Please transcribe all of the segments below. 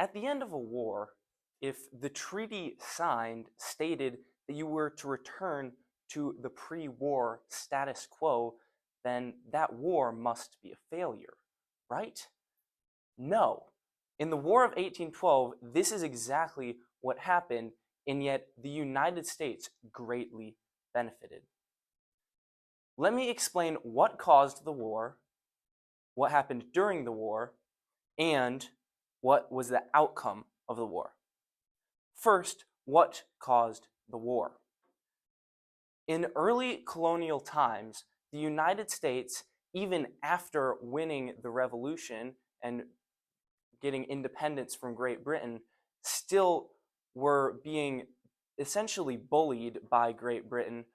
At the end of a war, if the treaty signed stated that you were to return to the pre-war status quo, then that war must be a failure, right? No. In the War of 1812, this is exactly what happened, and yet the United States greatly benefited. Let me explain what caused the war, what happened during the war, and what was the outcome of the war. First, what caused the war? In early colonial times, the United States, even after winning the Revolution and getting independence from Great Britain, still were being essentially bullied by Great Britain,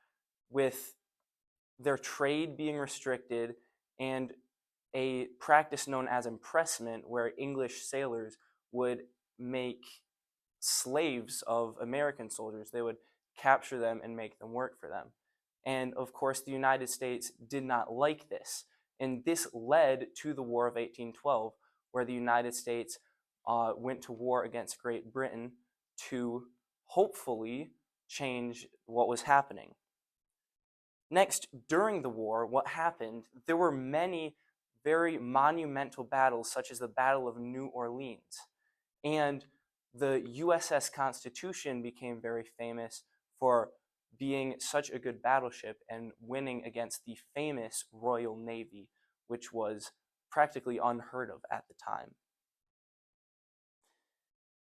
with their trade being restricted and a practice known as impressment, where English sailors would make slaves of American soldiers. They would capture them and make them work for them. And of course, the United States did not like this. And this led to the War of 1812, where the United States went to war against Great Britain to hopefully change what was happening. Next, during the war, what happened? There were many very monumental battles, such as the Battle of New Orleans. And the USS Constitution became very famous for being such a good battleship and winning against the famous Royal Navy, which was practically unheard of at the time.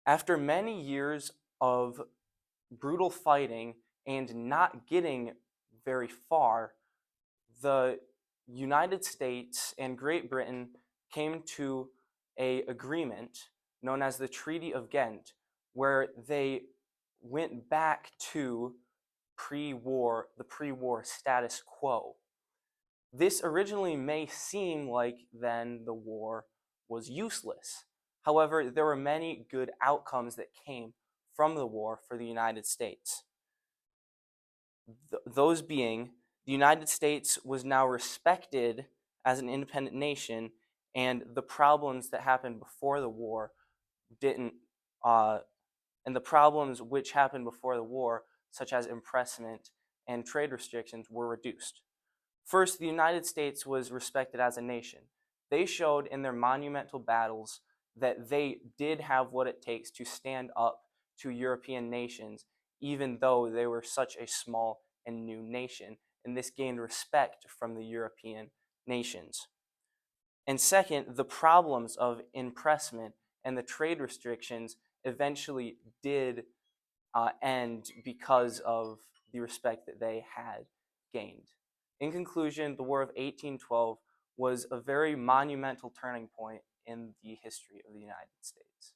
After many years of brutal fighting and not getting very far, the United States and Great Britain came to an agreement known as the Treaty of Ghent, where they went back to the pre-war status quo. This originally may seem like then the war was useless. However, there were many good outcomes that came from the war for the United States. Those being, the United States was now respected as an independent nation, and the problems that happened before the war and the problems which happened before the war, such as impressment and trade restrictions, were reduced. First, the United States was respected as a nation. They showed in their monumental battles that they did have what it takes to stand up to European nations, even though they were such a small and new nation, and this gained respect from the European nations. And second, the problems of impressment and the trade restrictions eventually did end because of the respect that they had gained. In conclusion, the War of 1812 was a very monumental turning point in the history of the United States.